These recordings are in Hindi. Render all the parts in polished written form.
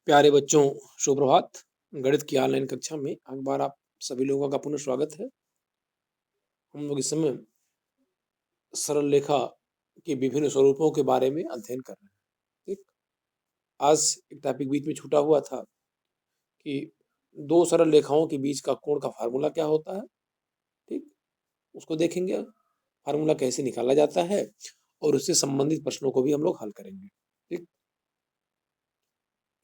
प्यारे बच्चों, सुप्रभात। गणित की ऑनलाइन कक्षा में एक बार आप सभी लोगों का पुनः स्वागत है। हम लोग इस समय सरल रेखा के विभिन्न स्वरूपों के बारे में अध्ययन कर रहे हैं। ठीक, आज एक टॉपिक बीच में छूटा हुआ था कि दो सरल रेखाओं के बीच का कोण का फार्मूला क्या होता है। ठीक, उसको देखेंगे, फार्मूला कैसे निकाला जाता है और उससे संबंधित प्रश्नों को भी हम लोग हल करेंगे। ठीक,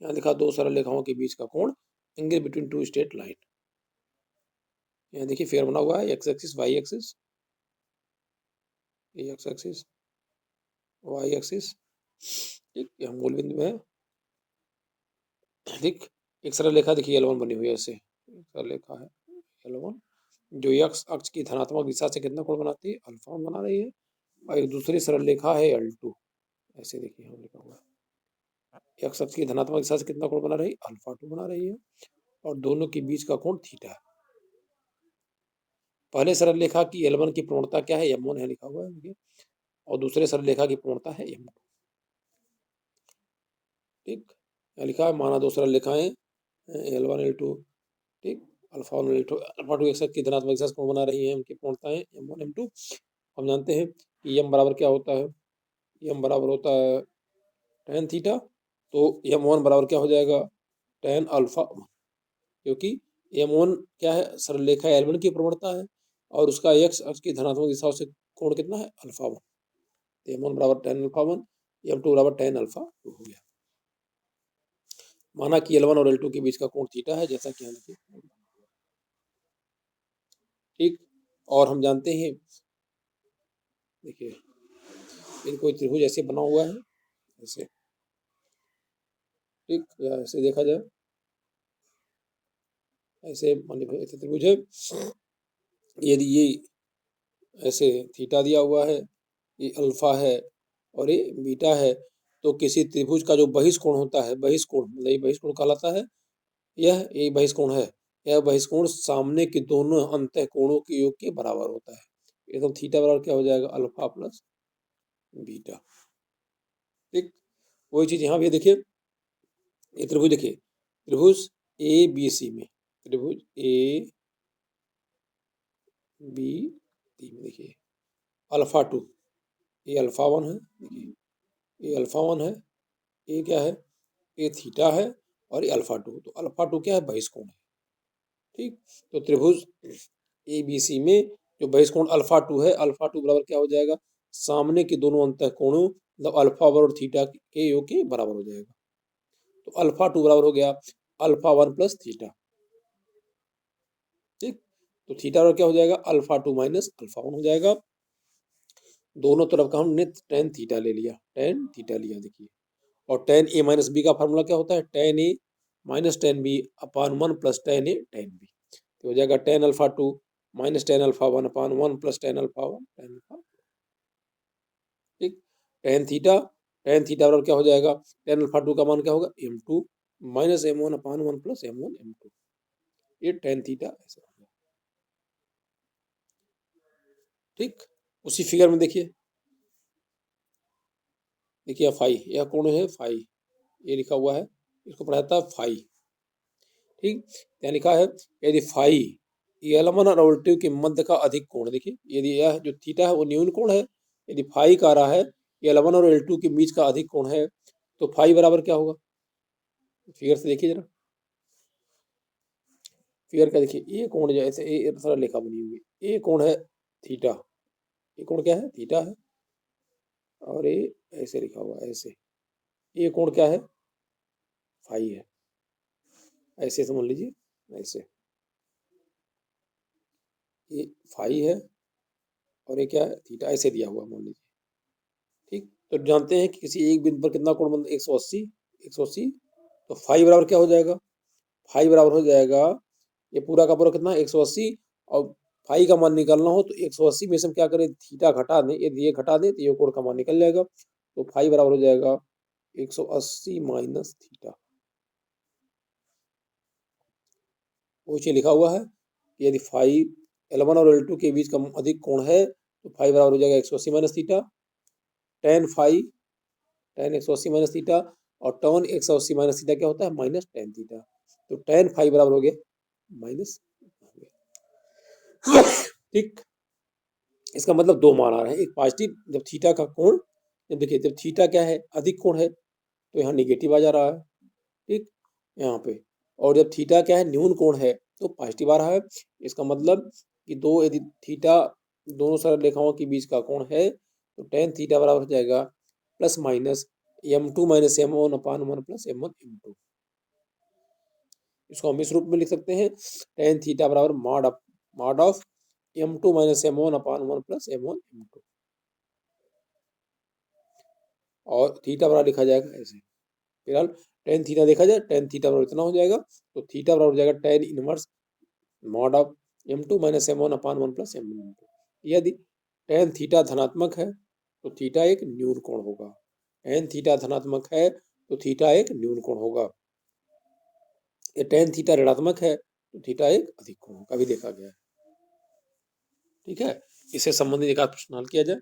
यहाँ लिखा दो सरल रेखाओं के बीच का कोण, angle between two straight line. यहाँ देखिए फिगर बना हुआ है, X axis Y axis, X axis Y axis. ठीक, यहाँ मूल बिंदु है। ठीक, एक सरल रेखा देखिए L1 बनी हुई है, ऐसे सरल रेखा है L1 जो एक्स अक्ष की धनात्मक दिशा से कितना कोण बनाती है, अल्फा बना रही है। और एक दूसरी सरल रेखा है L2, ऐसे देखिए यहाँ लिखा हुआ है, एक्स अक्ष की धनात्मक दिशा से कितना कोण बना रही है, अल्फा 2 बना रही है, और दोनों के बीच का कोण थीटा है। पहले सरल रेखा की L1 की पूर्णता क्या है, M1 है लिखा हुआ है, और दूसरे सरल रेखा की पूर्णता है M2। ठीक, लिखा है माना दो सरल रेखाएं L1 L2, ठीक, अल्फा 1 अल्फा 2 एक्स की धनात्मक दिशा से कोण बना रही है, उनकी पूर्णताएं M1 M2। हम जानते हैं कि M बराबर क्या होता है, M बराबर होता है tan थीटा, तो M1 बराबर क्या हो जाएगा, tan अल्फा 1, क्योंकि M1 क्या है, सरल रेखा L1 की प्रवणता है और उसका x अक्ष की धनात्मक दिशा से कोण कितना है, अल्फा 1। तो M1 बराबर tan अल्फा 1, M2 बराबर tan अल्फा 2 हो गया। माना कि L1 और L2 के बीच का कोण थीटा है, जैसा कि यहाँ देखिए। ठीक, और हम जानते हैं, देखिए यदि कोई त्रिभुज ऐसे बना हुआ है, ऐसे, ठीक, या ऐसे देखा जाए, ऐसे ऐसे त्रिभुज है, यदि ये ऐसे थीटा दिया हुआ है, ये अल्फा है और ये बीटा है, तो किसी त्रिभुज का जो बहिष्कोण होता है, बहिष्कोण मतलब ये बहिष्कोण कहलाता है, ये बहिष्कोण है, यह बहिष्कोण सामने के दोनों अंतः कोणों के योग के बराबर होता है। एकदम थीटा बराबर क्या हो जाएगा, अल्फा प्लस बीटा। ठीक, वही चीज यहाँ भी देखिए, ये त्रिभुज देखिए, त्रिभुज ए बी सी में, त्रिभुज ए बी सी में देखिए अल्फा 2, ये अल्फा 1 है, देखिए ये अल्फा 1 है, ये क्या है, ये थीटा है, और ये अल्फा 2, तो अल्फा 2 क्या है, बहिष्कोण है। ठीक, तो त्रिभुज ए बी सी में जो बहिष्कोण अल्फा 2 है, अल्फा 2 बराबर क्या हो जाएगा, सामने के दोनों अंतः कोणों मतलब अल्फा 1 और थीटा के योग के बराबर हो जाएगा। तो अल्फा 2 बराबर हो गया अल्फा 1 प्लस थीटा। ठीक, तो थीटा बराबर क्या हो जाएगा, अल्फा 2 माइनस अल्फा 1 हो जाएगा। दोनों तरफ का हमने tan थीटा ले लिया, tan थीटा लिया देखिए, और tan a माइनस बी का फार्मूला क्या होता है, tan a minus tan b upon 1 plus tan a tan b, तो हो जाएगा tan alpha 2 minus tan alpha 1 अपान 1 plus tan alpha 1 tan alpha. ठीक, tan थीटा बराबर क्या हो जाएगा, tan अल्फा 2 का मान क्या होगा, m2 माइनस m1 अपान 1 प्लस m1 m2, ये tan थीटा ऐसे हो गया। ठीक, उसी फिगर में देखिए, देखिए फाई, यह कोण है फाई, ये लिखा हुआ है, इसको पढ़ा जाता है फाई। ठीक, यहाँ लिखा है यदि फाई L1 और L2 के मध्य का अधिक कोण, देखिए यदि यह जो थीटा है वो न्यून कोण है, यदि फाई का रहा है L1 और L2 के बीच का अधिक कोण है, तो फाई बराबर क्या होगा, फिगर से देखिए जरा, फिगर का देखिए, ये कोण जो ऐसे ये सरल रेखा बनी हुई है, ये कोण है थीटा, ये कोण क्या है, थीटा है, और ये ऐसे लिखा हुआ है ऐसे, ये कोण क्या है, फाई है, ऐसे समझ लीजिए, ऐसे ये फाई है और ये क्या है, थीटा, ऐसे दिया हुआ मान लीजिए। ठीक, तो जानते हैं कि किसी एक बिंदु पर कितना कोण बनता है, 180, 180, तो फाई बराबर क्या हो जाएगा, फाई बराबर हो जाएगा, ये पूरा का पूरा कितना 180, और फाई का मान निकालना हो तो 180 में से हम क्या करें, थीटा घटा दें, ये घटा दें तो ये कोण का मान निकल जाएगा, तो फाई बराबर हो जाएगा 180 माइनस थीटा। वो चीज लिखा हुआ है कि यदि फाई L1 और L2 के बीच का अधिक कोण है, तो फाई बराबर हो जाएगा 180 minus theta, tan phi, tan 180 minus theta, और tan 180 माइनस थीटा क्या होता है? Minus tan theta. तो tan फाई बराबर हो गया माइनस। ठीक, इसका मतलब दो मान आ रहे हैं। एक पॉजिटिव, जब थीटा का कोण, जब देखिए जब थीटा क्या है? अधिक कोण है, तो यहाँ निगेटिव आ जा रहा है। ठीक, यहाँ पे। और जब थीटा क्या है? न्यून कोण है, तो पॉजिटिव आ रहा है। इसका मतलब कि दो, यदि थीटा दोनों सरल रेखाओं के बीच का कोण है, तो tan थीटा बराबर हो जाएगा plus minus m2 minus m1 अपान 1 प्लस m1 m2। इसको हम इस रूप में लिख सकते हैं, tan थीटा बराबर mod of m2 minus m1 upon 1 plus m1 m2। और थीटा बराबर लिखा जाएगा ऐसे। फिलहाल tan थीटा देखा जाए, tan थीटा बराबर इतना हो जाएगा, तो थीटा बराबर हो जाएगा tan inverse mod of m2 minus m1 upon 1 plus m1 m2। यदि tan थीटा धनात्मक है, तो थीटा एक न्यून कोण होगा। tan थीटा धनात्मक है, तो थीटा एक न्यून कोण होगा। ये tan थीटा ऋणात्मक है, तो थीटा एक अधिक कोण होगा, अभी देखा गया है। ठीक है, इससे संबंधित एक आध प्रश्न हल किया जाए।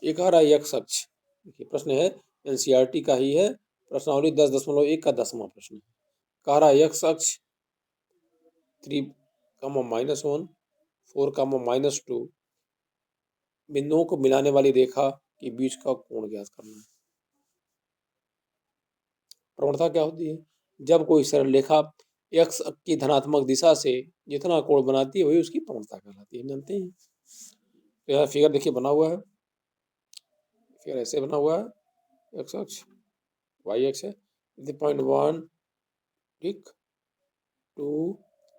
एक आ रहा है x अक्ष। देखिए प्रश्न है, एनसीईआरटी का ही है, प्रश्नावली 10.1 का 10वां प्रश्न है। कह रहा है x अक्ष 3, -1, 4, -2 बिंदुओं को मिलाने वाली रेखा के बीच का कोण ज्ञात करना है। प्रवणता क्या होती है? जब कोई सरल रेखा x की धनात्मक दिशा से जितना कोण बनाती है, वही उसकी प्रवणता कहलाती है, जानते हैं। तो यहाँ फिगर देखिए बना हुआ है, फिगर ऐसे बना हुआ है, x अक्ष y अक्ष है, 0.1, ठीक, 2,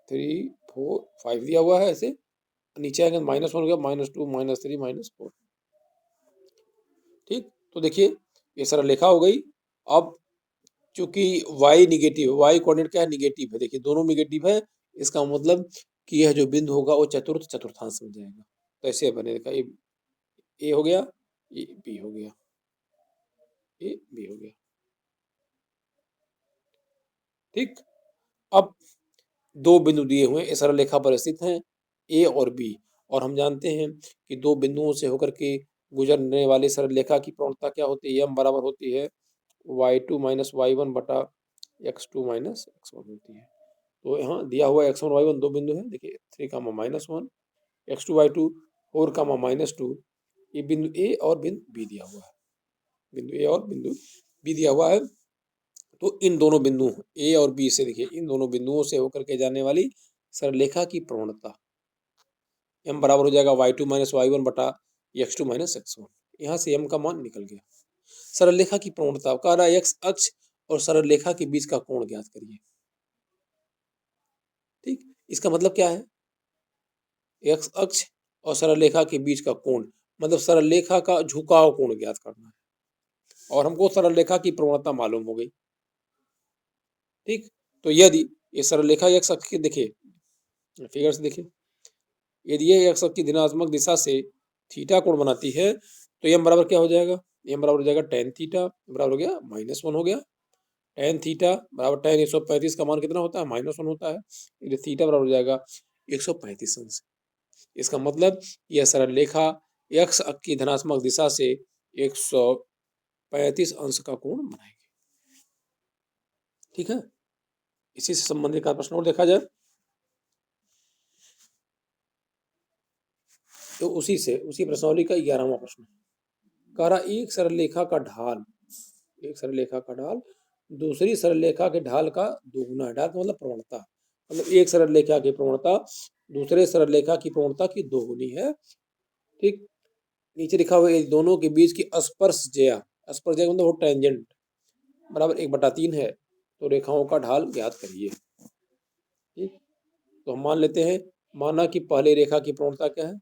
3, 4, 5 दिया हुआ है ऐसे। नीचे आएंगे -1 हो गया, -2, -3, -4। ठीक, तो देखिए ये सरल रेखा हो गई। अब चूंकि y निगेटिव, y कोऑर्डिनेट क्या है? निगेटिव है। देखिए दोनों निगेटिव है, इसका मतलब कि यह जो बिंदु होगा वो चतुर्थांश में जाएगा। तो ऐसे बनेगा, ये ए हो गया, ये बी हो गया, ये बी हो गया। ठीक, अब दो बिंदु दिए हुए इस सरल रेखा पर स्थित हैं, ए और बी, और हम जानते हैं कि दो बिंदुओं से होकर के गुजरने वाली सरल रेखा की प्रवणता क्या होती है? m बराबर होती है y2 माइनस y1 बटा x2 माइनस x1 होती है। तो यहाँ दिया हुआ x1 y1 दो बिंदु है, देखिए 3, -1, x2 y2 4, -2, ये बिंदु ए और बिंदु बी दिया हुआ है, बिंदु ए और बिंदु बी दिया हुआ है। तो इन दोनों बिंदुओं ए और बी से, देखिए इन दोनों बिंदुओं से होकर के जाने वाली सरल रेखा की प्रवणता m बराबर हो जाएगा y2 माइनस y1 बटा x2 माइनस x1। यहाँ से m का मान निकल गया। सरल रेखा की प्रवणता कह रहा है x अक्ष और सरल रेखा के बीच का कोण ज्ञात करिए। ठीक, इसका मतलब क्या है? x अक्ष और सरल रेखा के बीच का कोण, मतलब सरल रेखा का झुकाव कोण ज्ञात करना है, और हमको सरल रेखा की प्रवणता मालूम हो गई। ठीक, तो यदि ये सरल रेखा x अक्ष की, देखिए फिगर से देखिए, यदि ये x अक्ष की धनात्मक दिशा से थीटा कोण बनाती है, तो m बराबर क्या हो जाएगा? m बराबर हो जाएगा tan थीटा बराबर हो गया -1 हो गया। tan थीटा बराबर tan 135 का मान कितना होता है? -1 होता है। ये थीटा बराबर हो जाएगा 135 अंश। इसका मतलब यह सरल रेखा x अक्ष की धनात्मक दिशा से 135 अंश का कोण बनाएगी। ठीक है, इसी से संबंधित का प्रश्न और देखा जाए, तो उसी प्रश्नावली का 11वां प्रश्न कह रहा, एक सरल रेखा का ढाल, एक सरल रेखा का ढाल दूसरी सरल रेखा के ढाल का दोगुना है। ढाल का मतलब प्रवणता, मतलब एक सरल रेखा की प्रवणता दूसरे सरल रेखा की प्रवणता की दोगुनी है। ठीक, नीचे लिखा हुआ है दोनों के बीच की स्पर्शज्या, स्पर्शज्या मतलब वो टेंजेंट बराबर 1/3 है, तो रेखाओं का ढाल ज्ञात करिए। ठीक, तो हम मान लेते हैं, माना कि पहले रेखा की प्रवणता क्या है?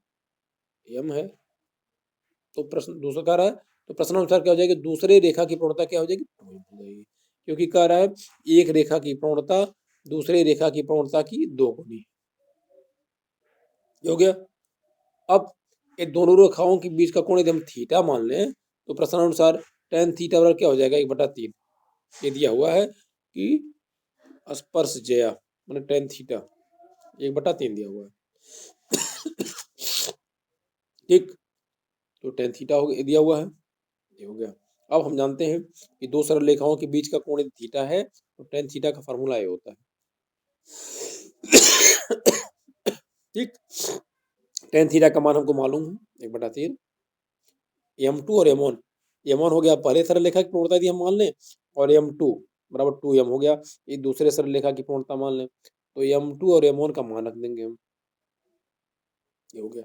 m है। तो प्रश्न दूसरा कह रहा है, तो प्रश्न अनुसार क्या हो जाएगी? दूसरे रेखा की प्रवणता क्या हो जाएगी? 2m हो जाएगी, क्योंकि कह रहा है एक रेखा की प्रवणता दूसरे रेखा की प्रवणता की दोगुनी हो गया। अब ये दोनों रेखाओं के बीच का कोण यदि हम थीटा मान लें, तो प्रश्नानुसार tan थीटा बराबर क्या हो जाएगा? 1/3। ये दिया हुआ है कि स्पर्शज्या मतलब tan थीटा 1/3 दिया हुआ है। ठीक, तो टेन थीटा हो दिया हुआ है, ये हो गया। अब हम जानते हैं कि दो सरल रेखाओं के बीच का कोण यदि थीटा है तो टेन थीटा का फार्मूला ये होता है। ठीक, टेन थीटा का मान हमको मालूम है 1/3 m2 और m1। m1 हो गया पहले सरल रेखा की प्रवणता यदि हम मान लें, और m2 बराबर 2m हो गया ये दूसरे सरल रेखा की प्रवणता मान लें, तो m2 और m1 का मान रख देंगे हम, ये हो गया।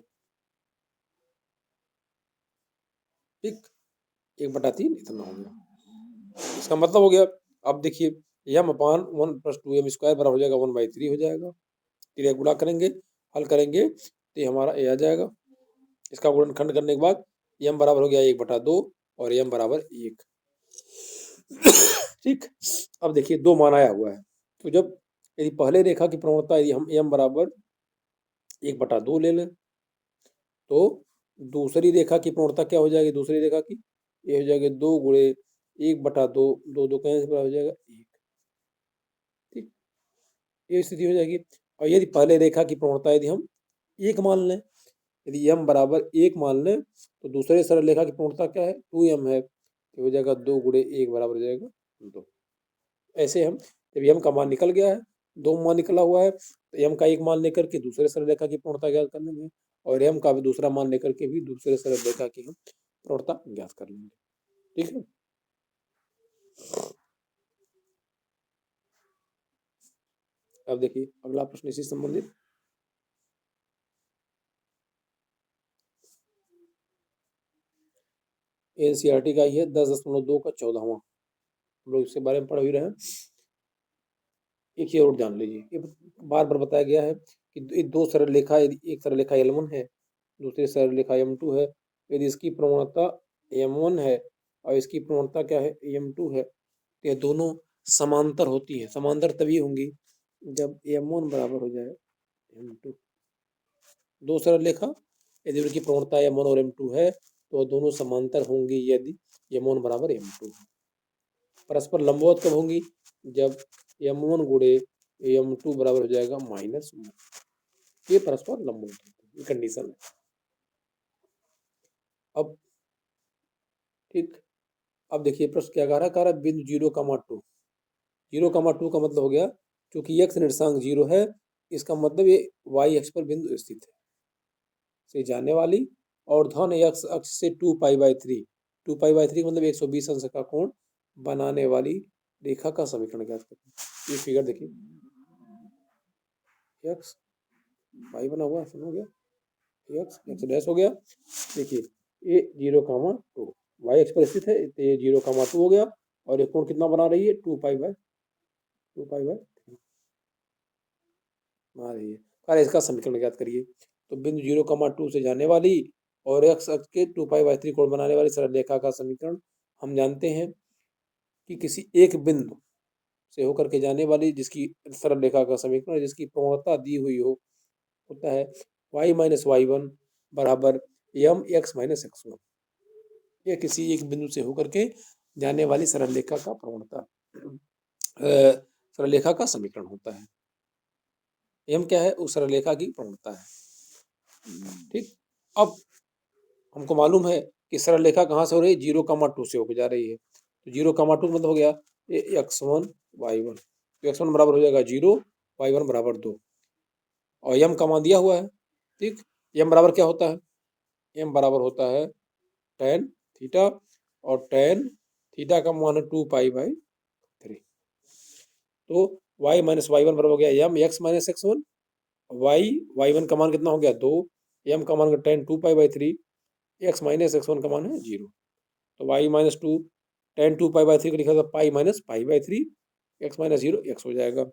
ठीक, 1/3 इतना हो गया। इसका मतलब हो गया, अब देखिए m/1 + 2m² बराबर हो जाएगा 1/3 हो जाएगा। क्रिया गुणा करेंगे, हल करेंगे तो ये हमारा a आ जाएगा। इसका गुणनखंड करने के बाद m बराबर हो गया 1/2 और m बराबर 1। ठीक, अब देखिए दो मान आया हुआ है, तो जब यदि पहले रेखा की प्रवणता यदि हम m बराबर 1/2 ले लें, तो दूसरी रेखा की प्रवणता क्या हो जाएगी, दूसरी रेखा की ये हो जाएगा 2 गुणे 1/2, 2 2 कैंसिल हो जाएगा 1। ठीक, ये स्थिति हो जाएगी। और यदि पहले रेखा की प्रवणता यदि हम 1 मान लें, यदि m बराबर 1 मान लें, तो दूसरे सरल रेखा की प्रवणता क्या है, 2m है, तो हो जाएगा 2 गुणे 1 बराबर हो जाएगा 2। ऐसे हम जब m का मान निकल गया है, 2 मान निकला हुआ है, तो m का 1 मान लेकर के दूसरे सरल रेखा की प्रवणता ज्ञात कर लेंगे, और m का भी दूसरा मान लेकर के भी दूसरे सरल रेखा की हम प्रवणता ज्ञात कर लेंगे। ठीक है, अब देखिए अगला प्रश्न इसी से संबंधित। एनसीईआरटी का ये 10.2 का 14वां, हम लोग इसके बारे में पढ़ भी रहे हैं। एक चीज और जान लीजिए, ये बार बार बताया गया है कि दो सरल रेखा, यदि एक सरल रेखा L1 है, दूसरी सरल रेखा M2 है, यदि इसकी प्रवणता M1 है और इसकी प्रवणता क्या है M2 है, तो ये दोनों समांतर होती है। समांतर तभी होंगी जब M1 बराबर हो जाए M2। दो सरल रेखा यदि उनकी प्रवणता M1 और M2 है तो दोनों समांतर होंगी यदि M1 बराबर M2 है। परस्पर लंबवत कब होंगी, जब M1 गुणे M2 बराबर हो जाएगा -1। ये परस्पर लंबवत होती है, कंडीशन है। अब ठीक, अब देखिए प्रश्न क्या कह रहा है बिंदु 0,2। 0,2 का मतलब हो गया, क्योंकि x निर्देशांक 0 है, इसका मतलब ये y अक्ष पर बिंदु स्थित है से जाने वाली, और धन x अक्ष से 2π/3, 2π/3 मतलब 120 अंश का कोण बनाने वाली रेखा का समीकरण ज्ञात करते हैं। ये फिगर देखिए, x y बना हुआ है, हो गया x डैश हो गया। देखिए ये 0,2 y अक्ष पर स्थित है, तो ये 0,2 हो गया, और ये कोण कितना बना रही है 2π/3 बना रही है। अरे इसका समीकरण ज्ञात करिए, तो बिंदु 0,2 से जाने वाली और x अक्ष के 2π/3 कोण बनाने वाली सरल रेखा का समीकरण हम जानते हैं कि किसी एक बिंदु से होकर के जाने वाली जिसकी सरल रेखा का समीकरण जिसकी प्रवणता दी हुई हो होता है y - y1 बराबर mx - x1। यह किसी एक बिंदु से होकर के जाने वाली सरल रेखा का प्रवणता सरल रेखा का समीकरण होता है। m क्या है, उस सरल रेखा की प्रवणता है। ठीक, अब हमको मालूम है कि सरल रेखा कहाँ से हो रही है, 0,2 से होकर जा रही है, तो 0,2 मतलब हो गया ये x1 y1, तो x1 बराबर हो जाएगा 0, y1 बराबर 2, और m का मान दिया हुआ है। ठीक, m बराबर क्या होता है, m बराबर होता है tan थीटा, और tan थीटा का मान है 2π/3, तो y - y1 बराबर हो गया mx - x1, y1 का मान कितना हो गया 2, m का मान tan 2π/3, x - x1 का मान है 0, तो y - 2 tan 2π/3 को लिखा था पाई माइनस π/3, x - 0 x हो जाएगा।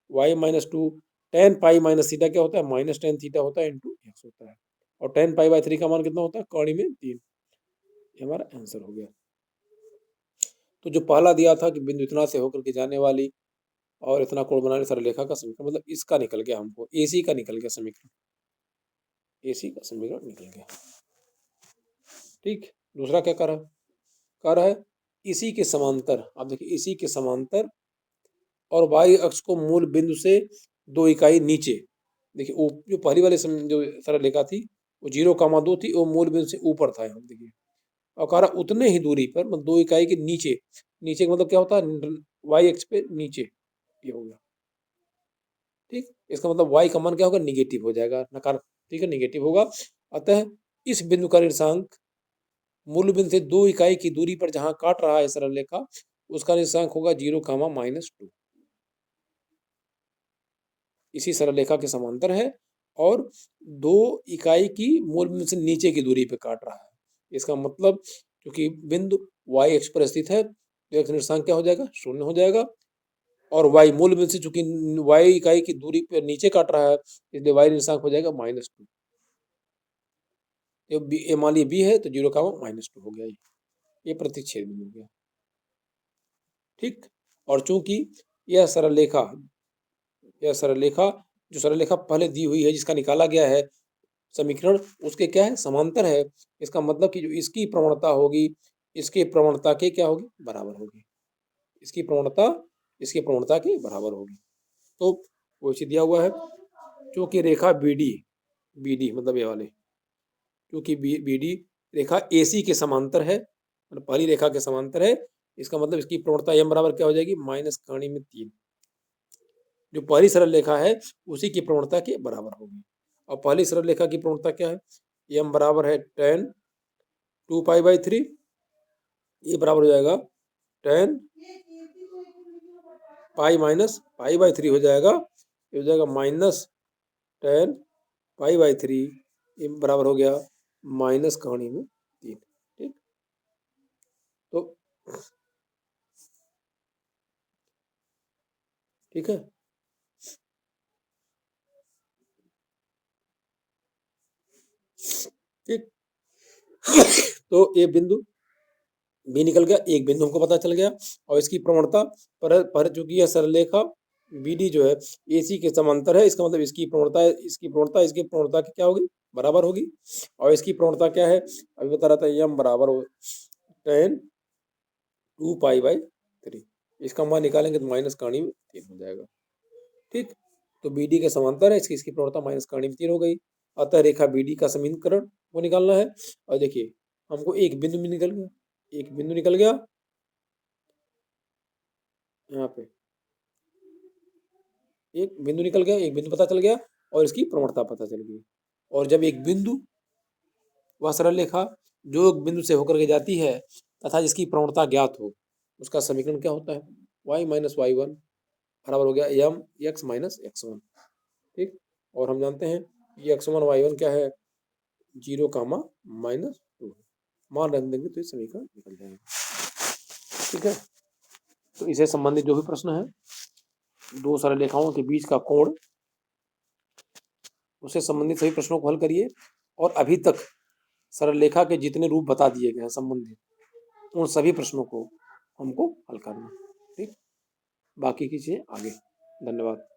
y - 2 tan pi minus theta क्या होता है, माइनस tan थीटा होता है इंटू x होता है, और tan π/3 का मान कितना होता है, कौड़ी में 3। ये हमारा आंसर हो गया। तो जो पहला दिया था कि बिंदु इतना से होकर के जाने वाली और इतना कोण बनाने सरल रेखा का समीकरण, मतलब इसका निकल गया, हमको AC का निकल गया समीकरण, AC का समीकरण निकल गया। ठीक, दूसरा क्या कह रहा है इसी के समांतर, आप देखिए इसी के समांतर और y अक्ष को मूल बिंदु से 2 इकाई नीचे, देखिए वो जो पहली वाली जो सरल रेखा थी वो 0,2 थी, वो मूल बिंदु से ऊपर था यहाँ देखिए, और कह रहा उतने ही दूरी पर मतलब 2 इकाई के नीचे, नीचे का मतलब क्या होता है, वाई एक्स पे नीचे, ये हो गया। ठीक, इसका मतलब वाई का मान क्या होगा, निगेटिव हो जाएगा, नकारात्मक, ठीक है, निगेटिव होगा। अतः इस बिंदु का निर्देशांक मूल बिंदु से 2 इकाई की दूरी पर जहां काट रहा है सरल रेखा, उसका निर्देशांक होगा 0,-2। इसी सरल रेखा के समांतर है और 2 इकाई की मूल बिंदु से नीचे की दूरी पे काट रहा है। इसका मतलब क्योंकि बिंदु y अक्ष पर स्थित है तो x निर्देशांक क्या हो जाएगा, 0 हो जाएगा, और y मूल बिंदु से चूंकि y इकाई की दूरी पे नीचे काट रहा है इसलिए y निर्देशांक हो जाएगा -2। ये मान लीजिए b है तो 0,-2 हो गया, ये प्रतिच्छेद बिंदु हो गया। ठीक, और चूंकि यह सरल रेखा जो सरल रेखा पहले दी हुई है जिसका निकाला गया है समीकरण, उसके क्या है, समांतर है। इसका मतलब कि जो इसकी प्रवणता होगी इसके प्रवणता के क्या होगी, बराबर होगी। इसकी प्रवणता के बराबर होगी। तो वो चीज दिया हुआ है, क्योंकि रेखा BD मतलब ये वाले, क्योंकि BD रेखा AC के समांतर है, मतलब पहली रेखा के समांतर है, इसका मतलब इसकी प्रवणता m बराबर क्या हो जाएगी, -3। जो पहली सरल रेखा है उसी की प्रवणता के बराबर होगी। और पहली सरल रेखा की प्रवणता क्या है, m बराबर है tan 2π/3, ये बराबर हो जाएगा tan π-π/3 हो जाएगा, ये हो जाएगा -tan π/3, ये बराबर हो गया -3। ठीक, तो ठीक है, ठीक। तो ये बिंदु बी निकल गया, एक बिंदु हमको पता चल गया, और इसकी प्रवणता पर चूंकि यह सरल रेखा BD जो है AC के समांतर है, इसका मतलब इसकी प्रवणता इसकी प्रवणता की क्या होगी, बराबर होगी। और इसकी प्रवणता क्या है, अभी बता रहा था, m बराबर हो tan 2π/3, इसका मान निकालेंगे तो -3 हो जाएगा। ठीक, तो BD के समांतर है, इसकी प्रवणता -3 हो गई। अतः रेखा BD का समीकरण वो निकालना है। और देखिए हमको एक बिंदु भी निकल गया, एक बिंदु निकल गया यहाँ पे, एक बिंदु निकल गया, एक बिंदु पता चल गया, और इसकी प्रवणता पता चल गई। और जब एक बिंदु वह सरल रेखा जो एक बिंदु से होकर के जाती है तथा जिसकी प्रवणता ज्ञात हो, उसका समीकरण क्या होता है, y - y1 बराबर हो गया m(x - x1)। ठीक, और हम जानते हैं ये x1 y1 क्या है, 0,-2 मान रख देंगे तो ये समीकरण निकल जाएगा। ठीक है, तो इसे संबंधित जो भी प्रश्न है, दो सरल रेखाओं के बीच का कोण, उससे संबंधित सभी प्रश्नों को हल करिए। और अभी तक सरल रेखा के जितने रूप बता दिए गए हैं संबंधित, उन सभी प्रश्नों को हमको हल करना। ठीक, बाकी की चीजें आगे। धन्यवाद।